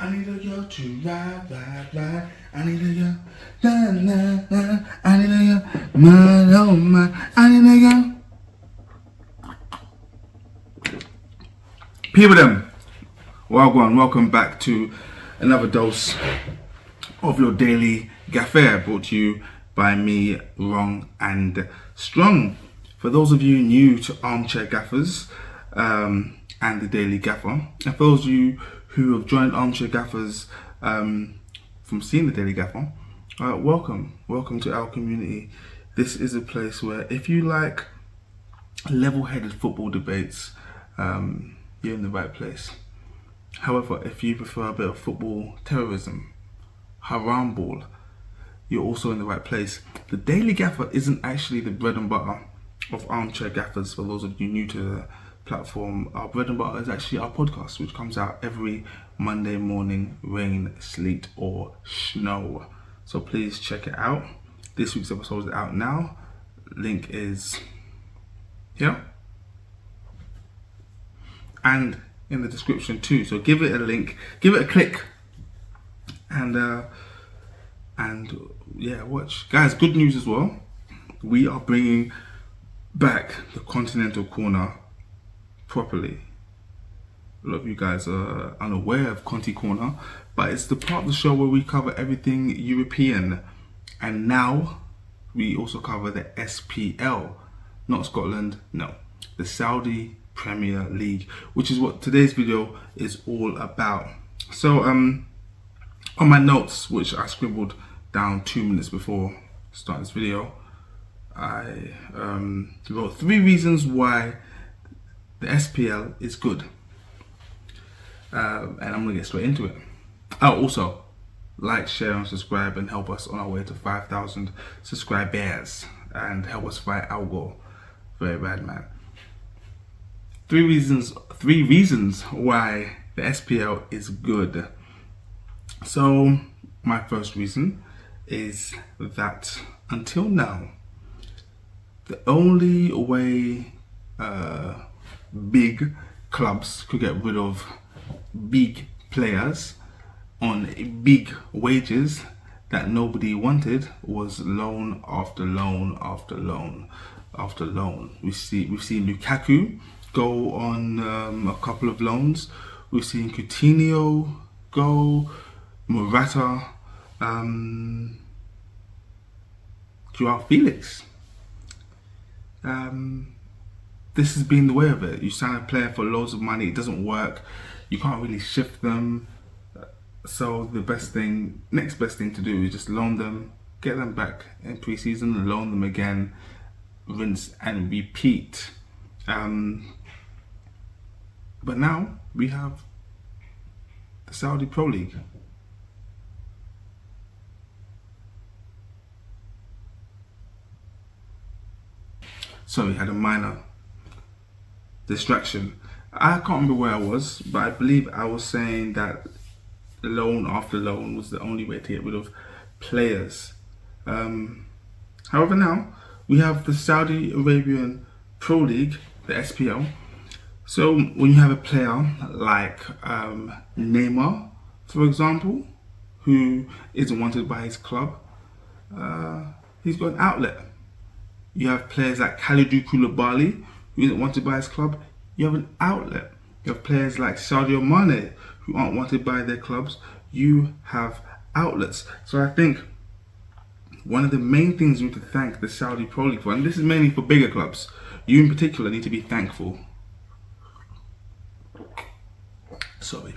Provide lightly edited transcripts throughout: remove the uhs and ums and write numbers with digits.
I need a girl to ride. I need a girl, I need a girl, my oh my. I need a girl. People them, welcome back to another dose of your Daily Gaffer, brought to you by me, Wrong and Strong. For those of you new to Armchair Gaffers and the Daily Gaffer, and for those of you who have joined Armchair Gaffers from seeing the Daily Gaffer, welcome to our community. This is a place where if you like level-headed football debates, you're in the right place. However, if you prefer a bit of football terrorism, haram ball, you're also in the right place. The Daily Gaffer isn't actually the bread and butter of Armchair Gaffers. For those of you new to the platform, our bread and butter is actually our podcast, which comes out every Monday morning, rain, sleet or snow. So please check it out. This week's episode is out now. Link is here and in the description too. So give it a link, give it a click, and yeah, watch. Guys, good news as well. We are bringing back the Continental Corner properly. A lot of you guys are unaware of Conti Corner, but it's the part of the show where we cover everything European, and now we also cover the SPL, not Scotland, no, the Saudi Premier League, which is what today's video is all about. So on my notes, which I scribbled down 2 minutes before starting this video, I wrote 3 reasons why the SPL is good, and I'm gonna get straight into it. Also, like, share and subscribe and help us on our way to 5,000 subscribers and help us fight our goal. Very bad, man. 3 reasons why the SPL is good. So my first reason is that until now, the only way big clubs could get rid of big players on big wages that nobody wanted was loan after loan after loan after loan. We've seen Lukaku go on a couple of loans. We've seen Coutinho go, Morata, Joao Felix. This has been the way of it. You sign a player for loads of money, it doesn't work, you can't really shift them. So the next best thing to do is just loan them, get them back in pre-season, and loan them again, rinse and repeat. But now we have the Saudi Pro League. So we had a minor distraction. I can't remember where I was, but I believe I was saying that loan after loan was the only way to get rid of players. However, now we have the Saudi Arabian Pro League, the SPL. So when you have a player like Neymar, for example, who isn't wanted by his club, he's got an outlet. You have players like Kalidou Koulibaly, who isn't wanted by his club, you have an outlet. You have players like Sadio Mane, who aren't wanted by their clubs, you have outlets. So I think one of the main things we need to thank the Saudi Pro League for, and this is mainly for bigger clubs, you in particular need to be thankful. Sorry,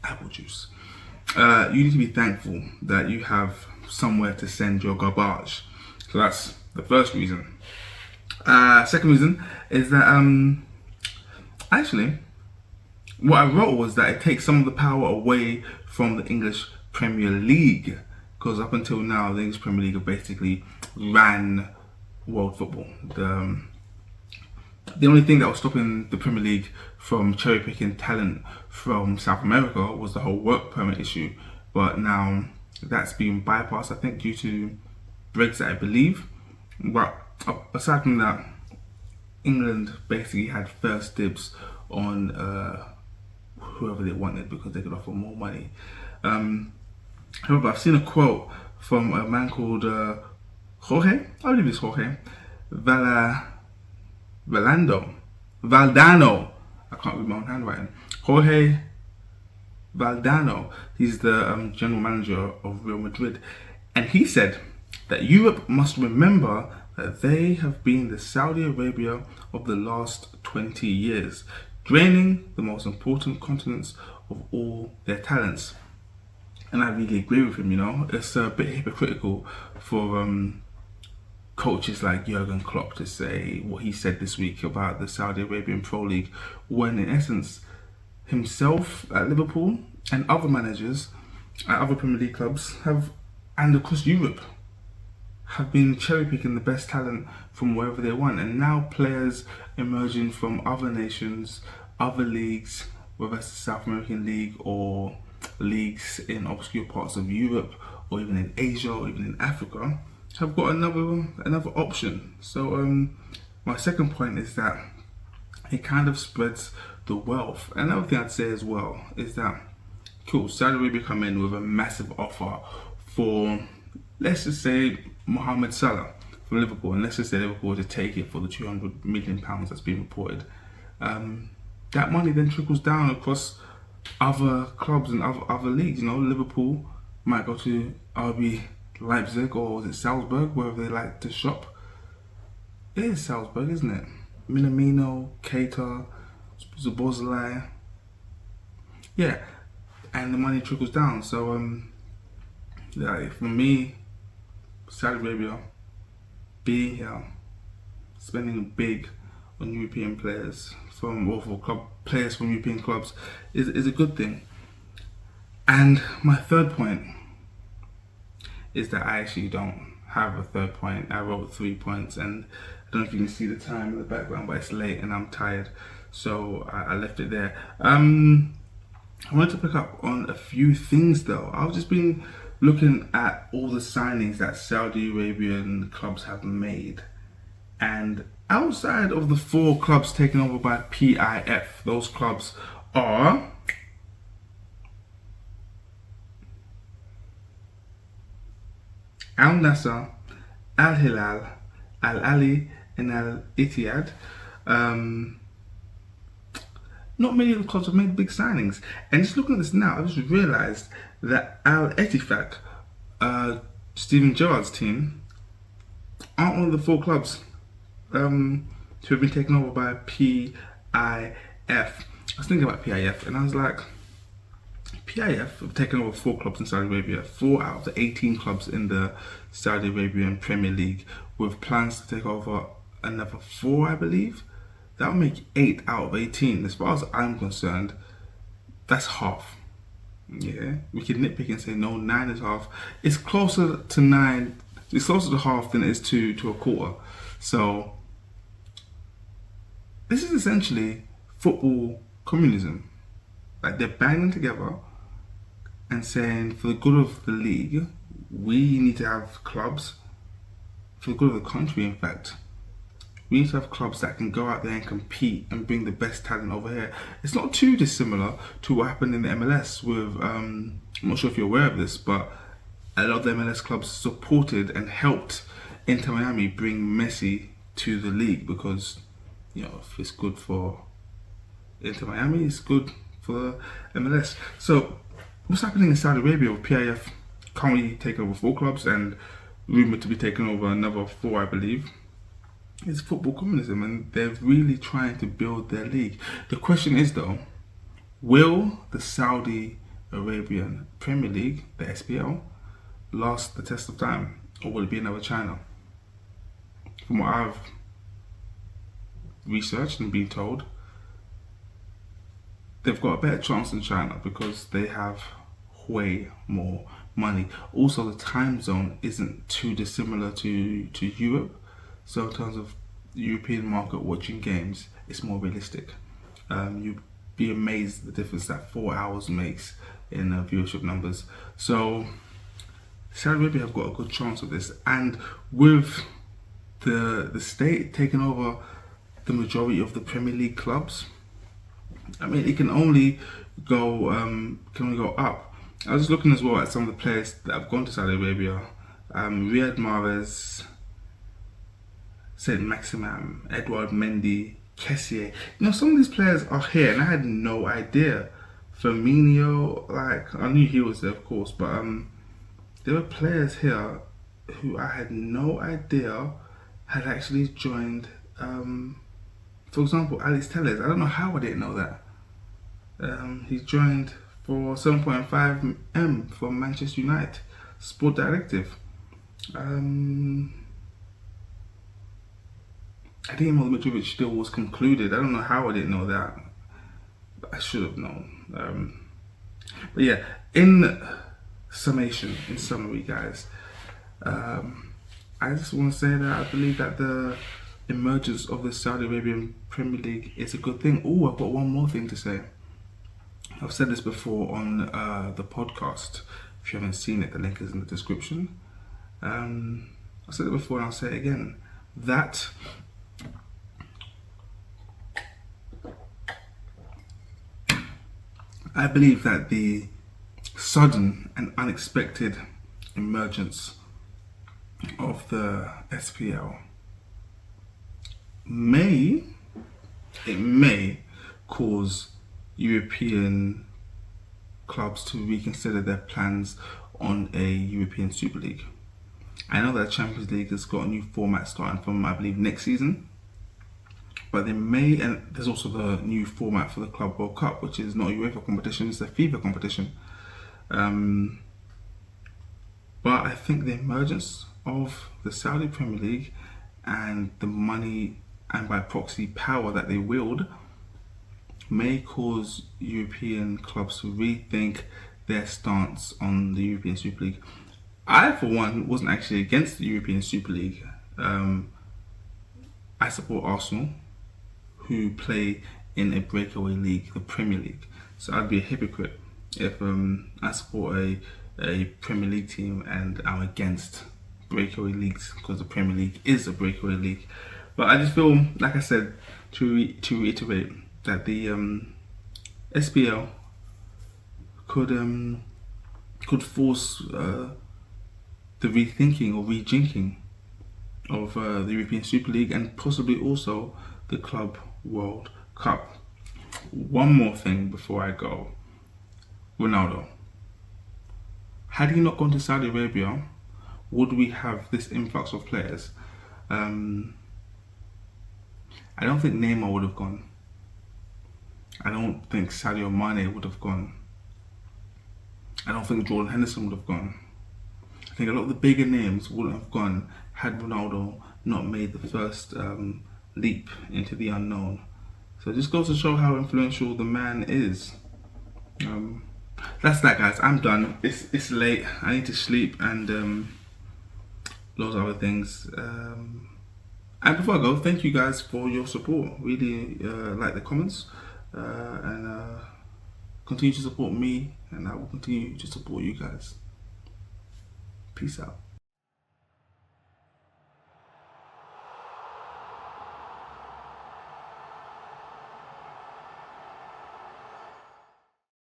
apple juice. You need to be thankful that you have somewhere to send your garbage. So that's the first reason. Second reason is that actually what I wrote was that it takes some of the power away from the English Premier League, because up until now the English Premier League have basically ran world football. The only thing that was stopping the Premier League from cherry picking talent from South America was the whole work permit issue, but now that's being bypassed, I think, due to Brexit, I believe. But aside from that, England basically had first dibs on whoever they wanted because they could offer more money. However, I've seen a quote from a man called Jorge, I believe it's Jorge, Valdano. I can't read my own handwriting. Jorge Valdano. He's the general manager of Real Madrid. And he said that Europe must remember that they have been the Saudi Arabia of the last 20 years, draining the most important continents of all their talents. And I really agree with him, you know. It's a bit hypocritical for coaches like Jurgen Klopp to say what he said this week about the Saudi Arabian Pro League, when in essence himself at Liverpool and other managers at other Premier League clubs have, and across Europe, have been cherry picking the best talent from wherever they want. And now players emerging from other nations, other leagues, whether it's the South American League or leagues in obscure parts of Europe or even in Asia or even in Africa, have got another option. So my second point is that it kind of spreads the wealth. Another thing I'd say as well is that, cool, Saudi Arabia come in with a massive offer for, let's just say, Mohamed Salah from Liverpool, and let's just say Liverpool were to take it for the £200 million that's been reported. That money then trickles down across other clubs and other leagues. You know, Liverpool might go to RB Leipzig, or was it Salzburg, wherever they like to shop. It is Salzburg, isn't it? Minamino, Keita, Szoboszlai. Yeah, and the money trickles down. So yeah, for me, Saudi Arabia being here, spending big on European players players from European clubs is a good thing. And my third point is that I actually don't have a third point. I wrote 3 points, and I don't know if you can see the time in the background, but it's late and I'm tired, so I left it there. I wanted to pick up on a few things though. I've just been looking at all the signings that Saudi Arabian clubs have made, and outside of the 4 clubs taken over by PIF, those clubs are Al Nassr, Al Hilal, Al Ali, and Al Ittihad. Not many of the clubs have made big signings. And just looking at this now, I just realised that Al Ettifaq, Steven Gerrard's team, aren't one of the 4 clubs to have been taken over by PIF. I was thinking about PIF and I was like, PIF have taken over 4 clubs in Saudi Arabia, 4 out of the 18 clubs in the Saudi Arabian Premier League, with plans to take over another 4, I believe. That would make 8 out of 18. As far as I'm concerned, that's half. Yeah, we can nitpick and say no, 9 is half. It's closer to 9. It's closer to half than it is to a quarter. So this is essentially football communism. Like, they're banding together and saying, for the good of the league, we need to have clubs. For the good of the country, in fact, we need to have clubs that can go out there and compete and bring the best talent over here. It's not too dissimilar to what happened in the MLS with, I'm not sure if you're aware of this, but a lot of the MLS clubs supported and helped Inter Miami bring Messi to the league, because, you know, if it's good for Inter Miami, it's good for MLS. So what's happening in Saudi Arabia with PIF currently taking over 4 clubs and rumoured to be taking over another 4, I believe, is football communism, and they're really trying to build their league. The question is though, will the Saudi Arabian Premier League, the SPL, last the test of time, or will it be another China? From what I've researched and been told, they've got a better chance than China because they have way more money. Also, the time zone isn't too dissimilar to Europe, so in terms of the European market watching games, it's more realistic. You'd be amazed at the difference that 4 hours makes in viewership numbers. So Saudi Arabia have got a good chance of this, and with the state taking over the majority of the Premier League clubs, I mean, it can only go up. I was looking as well at some of the players that have gone to Saudi Arabia. Riyad Mahrez, Saint Maximin, Edouard Mendy, Kessié. Some of these players are here, and I had no idea. Firmino, like, I knew he was there, of course, but there were players here who I had no idea had actually joined. For example, Alex Telles. I don't know how I didn't know that. He joined for 7.5 M from Manchester United Sport Directive. I didn't know the Mitrovic deal was concluded. I don't know how I didn't know that. I should have known. But yeah, in summary, guys, I just want to say that I believe that the emergence of the Saudi Arabian Premier League is a good thing. Oh, I've got one more thing to say. I've said this before on the podcast. If you haven't seen it, the link is in the description. I've said it before and I'll say it again. That I believe that the sudden and unexpected emergence of the SPL may cause European clubs to reconsider their plans on a European Super League. I know that Champions League has got a new format starting from, I believe, next season. But they may, and there's also the new format for the Club World Cup, which is not a UEFA competition, it's a FIFA competition. But I think the emergence of the Saudi Premier League and the money and by proxy power that they wield may cause European clubs to rethink their stance on the European Super League. I, for one, wasn't actually against the European Super League. I support Arsenal, who play in a breakaway league, the Premier League. So I'd be a hypocrite if I support a Premier League team and I'm against breakaway leagues, because the Premier League is a breakaway league. But I just feel, like I said, to reiterate, that the SPL could force the rethinking or rejinking of the European Super League and possibly also the Club World Cup. One more thing before I go. Ronaldo. Had he not gone to Saudi Arabia, would we have this influx of players? I don't think Neymar would have gone. I don't think Sadio Mane would have gone. I don't think Jordan Henderson would have gone. I think a lot of the bigger names wouldn't have gone had Ronaldo not made the first leap into the unknown. So it just goes to show how influential the man is. That's that, guys. I'm done. It's late. I need to sleep and lots of other things. And before I go, thank you guys for your support. Really like the comments and continue to support me, and I will continue to support you guys. Peace out.